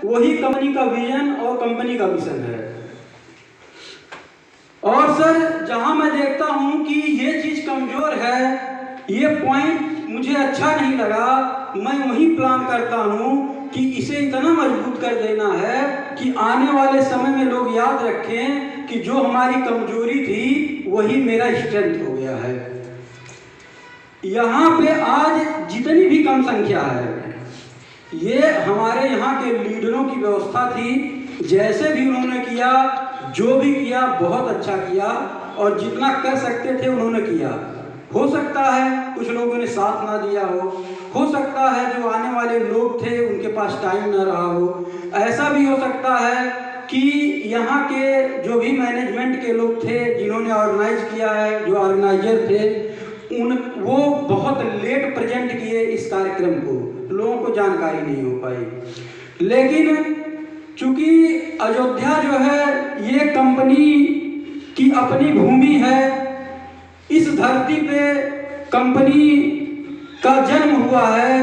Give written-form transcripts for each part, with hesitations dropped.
वही कंपनी का विजन और कंपनी का मिशन है। और सर जहां मैं देखता हूं कि ये चीज कमजोर है, ये पॉइंट मुझे अच्छा नहीं लगा, मैं वही प्लान करता हूं कि इसे इतना मजबूत कर देना है कि आने वाले समय में लोग याद रखें कि जो हमारी कमजोरी थी वही मेरा स्ट्रेंथ हो गया है। यहाँ पे आज जितनी भी कम संख्या है, ये हमारे यहाँ के लीडरों की व्यवस्था थी। जैसे भी उन्होंने किया, जो भी किया बहुत अच्छा किया और जितना कर सकते थे उन्होंने किया। हो सकता है कुछ लोगों ने साथ ना दिया हो सकता है जो आने वाले लोग थे उनके पास टाइम ना रहा हो, ऐसा भी हो सकता है कि यहाँ के जो भी मैनेजमेंट के लोग थे जिन्होंने ऑर्गेनाइज किया है, जो ऑर्गेनाइजर थे वो बहुत लेट प्रेजेंट किए इस कार्यक्रम को, लोगों को जानकारी नहीं हो पाई। लेकिन चूंकि अयोध्या जो है ये कंपनी की अपनी भूमि है, इस धरती पे कंपनी का जन्म हुआ है,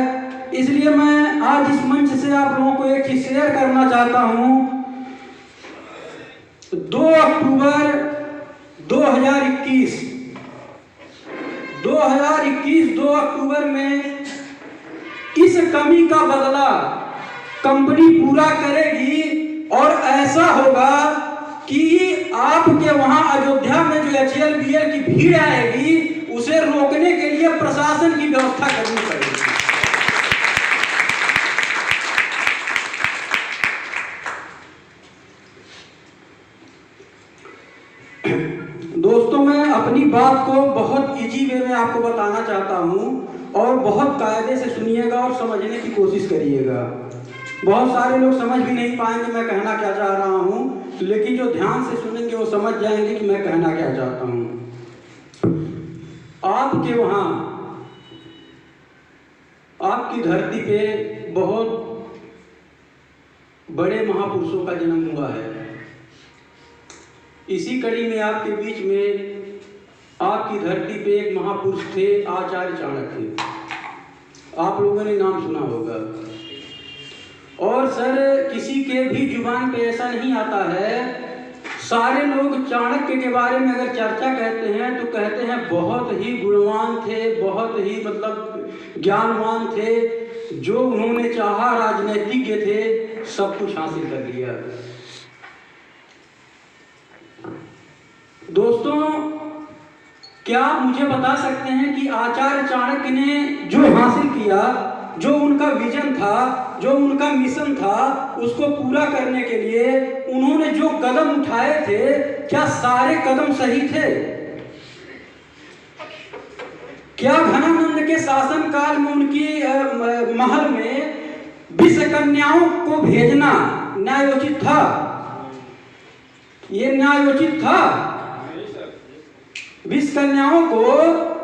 इसलिए मैं आज इस मंच से आप लोगों को एक चीज शेयर करना चाहता हूं। 2 अक्टूबर 2021 2 अक्टूबर में इस कमी का बदला कंपनी पूरा करेगी और ऐसा होगा कि आपके वहां अयोध्या में जो HAL की भीड़ आएगी उसे रोकने के लिए प्रशासन की व्यवस्था करनी पड़ेगी। दोस्तों मैं अपनी बात को बहुत इजी वे में आपको बताना चाहता हूं और बहुत कायदे से सुनिएगा और समझने की कोशिश करिएगा। बहुत सारे लोग समझ भी नहीं पाएंगे मैं कहना क्या चाह रहा हूं, लेकिन जो ध्यान से सुनेंगे वो समझ जाएंगे कि मैं कहना क्या चाहता हूं। आपके वहां आपकी धरती पे बहुत बड़े महापुरुषों का जन्म हुआ है। इसी कड़ी में आपके बीच में आपकी धरती पे एक महापुरुष थे, आचार्य चाणक्य। आप लोगों ने नाम सुना होगा। और सर किसी के भी जुबान पे ऐसा नहीं आता है, सारे लोग चाणक्य के बारे में अगर चर्चा कहते हैं तो कहते हैं बहुत ही गुणवान थे, बहुत ही मतलब ज्ञानवान थे, जो उन्होंने चाहा राजनीतिज्ञ थे, सब कुछ हासिल कर लिया। दोस्तों क्या आप मुझे बता सकते हैं कि आचार्य चाणक्य ने जो हासिल किया, जो उनका विजन था, जो उनका मिशन था, उसको पूरा करने के लिए उन्होंने जो कदम उठाए थे, क्या सारे कदम सही थे? क्या घनानंद के शासन काल में उनकी महल में 20 कन्याओं को भेजना न्यायोचित था? ये न्यायोचित था? 20 कन्याओं को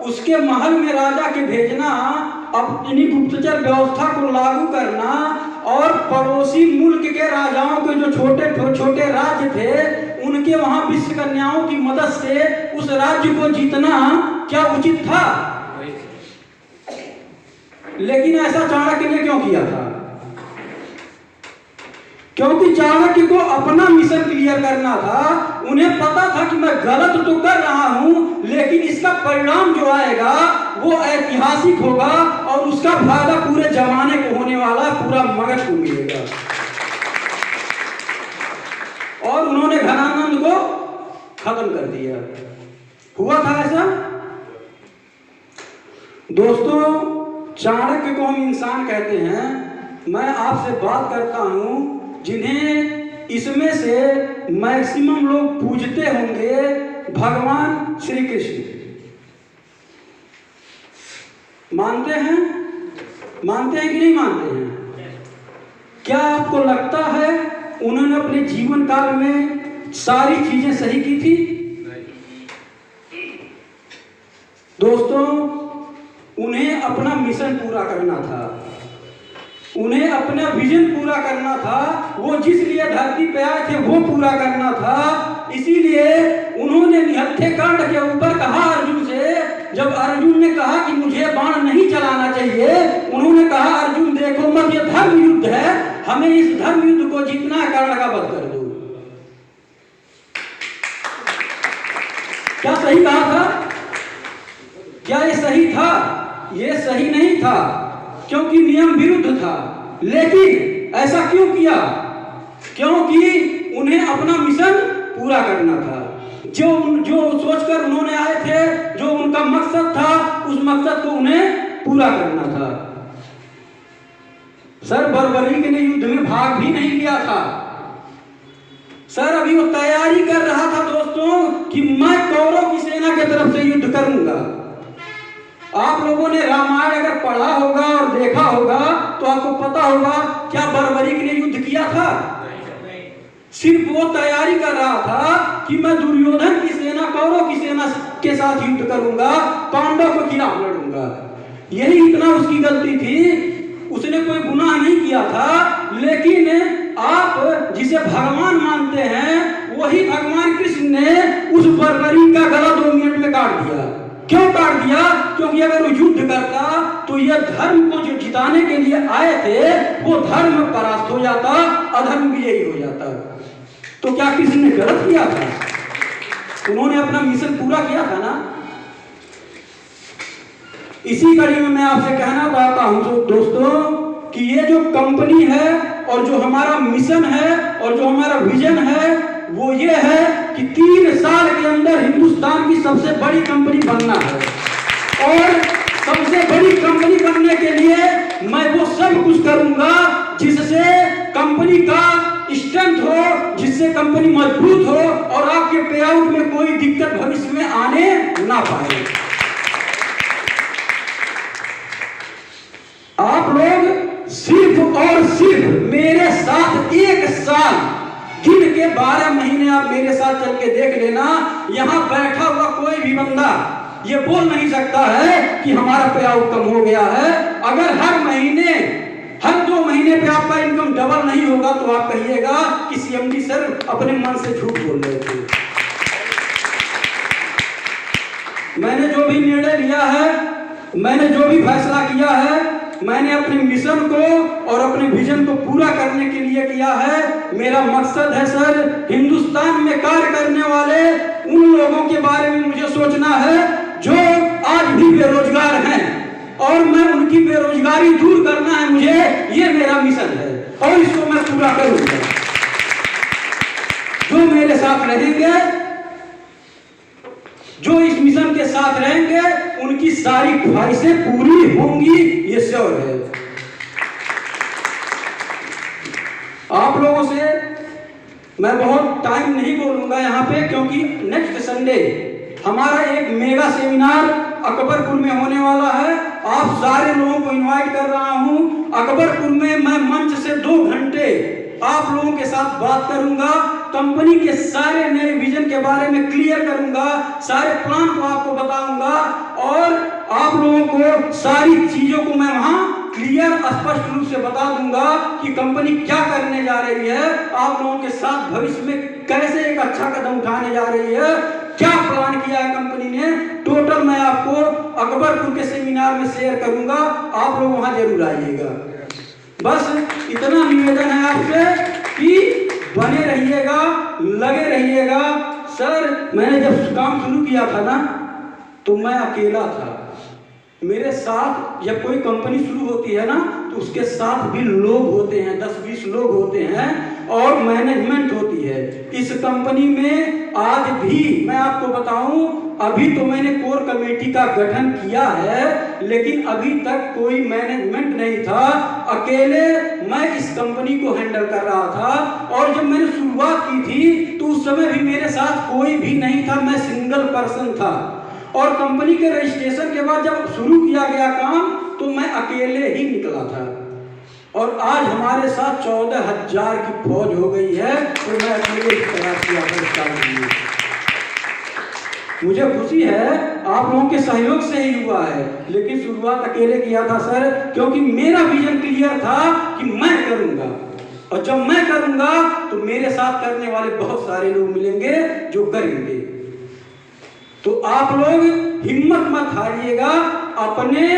उसके महल में राजा के भेजना, अपनी गुप्तचर व्यवस्था को लागू करना और पड़ोसी मुल्क के राजाओं के जो छोटे छोटे राज्य थे उनके वहां 20 कन्याओं की मदद से उस राज्य को जीतना क्या उचित था? लेकिन ऐसा चाणक्य ने क्यों किया था? क्योंकि चाणक्य को अपना मिशन क्लियर करना था। उन्हें पता था कि मैं गलत तो कर रहा हूं, लेकिन इसका परिणाम जो आएगा वो ऐतिहासिक होगा और उसका फायदा पूरे जमाने को होने वाला, पूरा मगध को मिलेगा। और उन्होंने घनानंद को खत्म कर दिया। हुआ था ऐसा? दोस्तों चाणक्य को हम इंसान कहते हैं। मैं आपसे बात करता हूं जिन्हें इसमें से मैक्सिमम लोग पूजते होंगे, भगवान श्री कृष्ण। मानते हैं? मानते हैं कि नहीं मानते हैं? क्या आपको लगता है उन्होंने अपने जीवन काल में सारी चीजें सही की थी? दोस्तों उन्हें अपना मिशन पूरा करना था, उन्हें अपना विजन पूरा करना था, वो जिस लिए धरती पे आए थे वो पूरा करना था। इसीलिए उन्होंने निहत्थे कांड के ऊपर कहा अर्जुन से, जब अर्जुन ने कहा कि मुझे बाण नहीं चलाना चाहिए, उन्होंने कहा अर्जुन देखो मत, ये धर्म युद्ध है, हमें इस धर्म युद्ध को जीतना है, कर्ण का वध कर दो। क्या सही कहा था? क्या ये सही था? ये सही नहीं था, क्योंकि नियम विरुद्ध था। लेकिन ऐसा क्यों किया? क्योंकि उन्हें अपना मिशन पूरा करना था। जो सोचकर उन्होंने आए थे, जो उनका मकसद था, उस मकसद को उन्हें पूरा करना था। सर बर्बरीक ने युद्ध में भाग भी नहीं लिया था। सर अभी वो तैयारी कर रहा था दोस्तों कि मैं कौरव की सेना की तरफ से युद्ध करूंगा। आप लोगों ने रामायण अगर पढ़ा होगा और देखा होगा तो आपको पता होगा क्या बर्बरीक ने युद्ध किया था? सिर्फ वो तैयारी कर रहा था कि मैं दुर्योधन की सेना, कौरव की सेना के साथ युद्ध करूंगा, पांडव के खिलाफ लड़ूंगा। यही इतना उसकी गलती थी। उसने कोई गुनाह नहीं किया था, लेकिन आप जिसे भगवान मानते हैं, वही भगवान कृष्ण ने उस बर्बरीक का गला 2 मिनट में काट दिया। क्यों काट दिया? क्योंकि अगर वो युद्ध करता तो यह धर्म को जो जिताने के लिए आए थे, वो धर्म परास्त हो जाता, अधर्म विजयी हो जाता। तो क्या किसी ने गलत किया था? उन्होंने अपना मिशन पूरा किया था ना। इसी कड़ी में मैं आपसे कहना चाहता हूं दोस्तों कि ये जो कंपनी है और जो हमारा मिशन है और जो हमारा विजन है, वो ये है कि 3 साल के अंदर हिंदुस्तान की सबसे बड़ी कंपनी बनना है। और सबसे बड़ी कंपनी बनने के लिए मैं वो सब कुछ करूंगा जिससे कंपनी का स्ट्रेंथ हो, जिससे कंपनी मजबूत हो और आपके पे आउट में कोई दिक्कत भविष्य में आने ना पाए। आप लोग सिर्फ और सिर्फ मेरे साथ 1 साल, दिन के 12 महीने आप मेरे साथ चल के देख लेना। यहां बैठा हुआ कोई भी बंदा ये बोल नहीं सकता है कि हमारा पे आउट कम हो गया है। अगर हर महीने, हर 2 महीने पे आपका इनकम डबल नहीं होगा तो आप कहिएगा कि सीएमडी सर अपने मन से झूठ बोल रहे थे। मैंने जो भी निर्णय लिया है, मैंने जो भी फैसला किया है, मैंने अपने मिशन को और अपने विजन को पूरा करने के लिए किया है। मेरा मकसद है सर, हिंदुस्तान में कार्य करने वाले उन लोगों के बारे में मुझे सोचना है जो आज भी बेरोजगार हैं, और मैं उनकी बेरोजगारी दूर करना है मुझे। ये मेरा मिशन है और इसको मैं पूरा करूंगा। जो मेरे साथ रहेंगे, जो इस मिशन के साथ रहेंगे, उनकी सारी ख्वाहिशें पूरी होंगी, ये श्योर है। आप लोगों से मैं बहुत टाइम नहीं बोलूंगा यहाँ पे, क्योंकि नेक्स्ट संडे हमारा एक मेगा सेमिनार अकबरपुर में होने वाला है। आप सारे लोगों को इनवाइट कर रहा हूँ। अकबरपुर में मैं मंच से 2 घंटे आप लोगों के साथ बात करूंगा। कंपनी के सारे नए विजन के बारे में क्लियर करूंगा, सारे प्लान को आपको बताऊंगा और आप लोगों को सारी चीजों को मैं वहां क्लियर स्पष्ट रूप से बता दूंगा कि कंपनी क्या करने जा रही है, आप लोगों के साथ भविष्य में कैसे एक अच्छा कदम उठाने जा रही है, क्या प्लान किया है कंपनी ने। टोटल मैं आपको अकबरपुर के सेमिनार में शेयर करूंगा। आप लोग वहां जरूर आइएगा। बस इतना निवेदन है आपसे कि बने रहिएगा, लगे रहिएगा। सर मैंने जब काम शुरू किया था ना, तो मैं अकेला था। मेरे साथ जब कोई कंपनी शुरू होती है ना, तो उसके साथ भी लोग होते हैं, 10-20 लोग होते हैं और मैनेजमेंट होती है। इस कंपनी में आज भी मैं आपको बताऊं, अभी तो मैंने कोर कमेटी का गठन किया है, लेकिन अभी तक कोई मैनेजमेंट नहीं था। अकेले मैं इस कंपनी को हैंडल कर रहा था। और जब मैंने शुरुआत की थी तो उस समय भी मेरे साथ कोई भी नहीं था, मैं सिंगल पर्सन था। और कंपनी के रजिस्ट्रेशन के बाद जब शुरू किया गया काम, तो मैं अकेले ही निकला था। और आज हमारे साथ 14,000 की फौज हो गई है, तो मैं अकेले इस तरह किया था। मुझे खुशी है आप लोगों के सहयोग से ही हुआ है, लेकिन शुरुआत अकेले किया था सर, क्योंकि मेरा विजन क्लियर था कि मैं करूंगा। और जब मैं करूंगा तो मेरे साथ करने वाले बहुत सारे लोग मिलेंगे जो करेंगे। तो आप लोग हिम्मत मत हारिएगा, अपने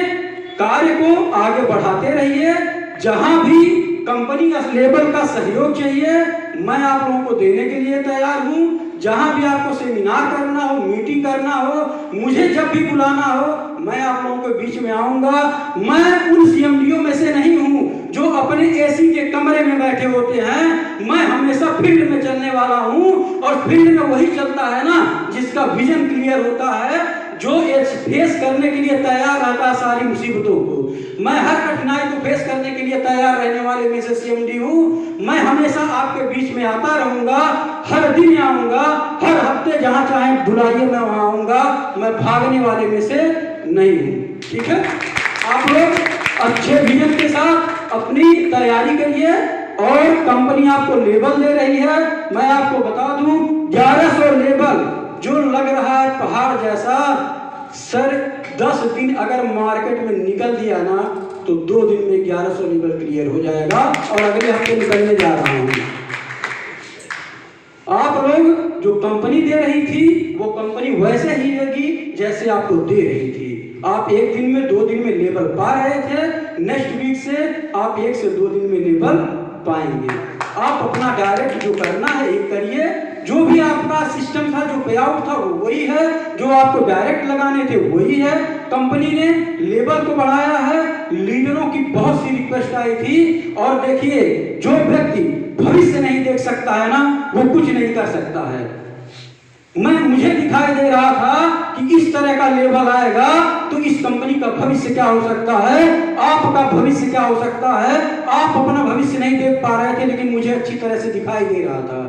कार्य को आगे बढ़ाते रहिए। जहां भी कंपनी का लेवल का सहयोग चाहिए, मैं आप लोगों को देने के लिए तैयार हूँ। जहां भी आपको सेमिनार करना हो, मीटिंग करना हो, मुझे जब भी बुलाना हो, मैं आप लोगों के बीच में आऊंगा। मैं उन सीएमडीओ में से नहीं हूं जो अपने एसी के कमरे में बैठे होते हैं। मैं हमेशा फील्ड में चलने वाला हूं, और फील्ड में वही चलता है ना जिसका विजन क्लियर होता है, जो फेस करने के लिए तैयार रहता है सारी मुसीबतों को। मैं हर कठिनाई को फेस करने के लिए तैयार रहने वाले में से सीएमडी हूँ। मैं हमेशा आपके बीच में आता रहूंगा, हर दिन आऊंगा, हर हफ्ते जहां चाहे बुलाइए मैं वहां आऊंगा। मैं भागने वाले में से नहीं हूँ। ठीक है, आप लोग अच्छे विजन के साथ अपनी तैयारी करिए, और कंपनी आपको लेबल दे रही है। मैं आपको बता दूं 1100 लेबल जो लग रहा है पहाड़ जैसा, सर 10 दिन अगर मार्केट में निकल दिया ना तो 2 दिन में 1100 लेबल क्लियर हो जाएगा, और अगले हफ्ते निकलने जा रहा हूं। आप लोग जो कंपनी दे रही थी वो कंपनी वैसे ही देगी जैसे आपको दे रही थी। आप 1 दिन में 2 दिन में लेबल पा रहे थे, नेक्स्ट वीक से आप 1 से 2 दिन में लेबल पाएंगे। आप अपना डायरेक्ट जो करना है एक करिए। जो भी आपका सिस्टम था, जो पे आउट था वो वही है, जो आपको डायरेक्ट लगाने थे वही है। कंपनी ने लेवल को बढ़ाया है। लीडरों की बहुत सी रिक्वेस्ट आई थी, और देखिए जो व्यक्ति भविष्य नहीं देख सकता है ना, वो कुछ नहीं कर सकता है। मुझे दिखाई दे रहा था कि इस तरह का लेवल आएगा तो इस कंपनी का भविष्य क्या हो सकता है, आपका भविष्य क्या हो सकता है। आप अपना भविष्य नहीं देख पा रहे थे, लेकिन मुझे अच्छी तरह से दिखाई दे रहा था,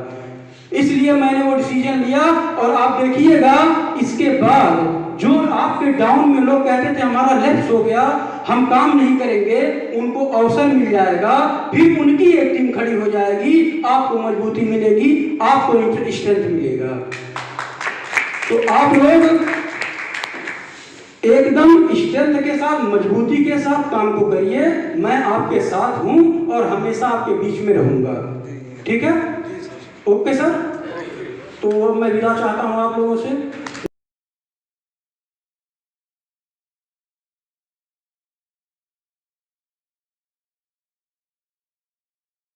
इसलिए मैंने वो डिसीजन लिया। और आप देखिएगा इसके बाद जो आपके डाउन में लोग कहते थे हमारा लैप्स हो गया, हम काम नहीं करेंगे, उनको अवसर मिल जाएगा, फिर उनकी एक टीम खड़ी हो जाएगी, आपको मजबूती मिलेगी, आपको स्ट्रेंथ मिलेगा। तो आप लोग एकदम स्ट्रेंथ के साथ, मजबूती के साथ काम को करिए। मैं आपके साथ हूं और हमेशा आपके बीच में रहूंगा। ठीक है, ओके सर। तो मैं विदा चाहता हूं आप लोगों से।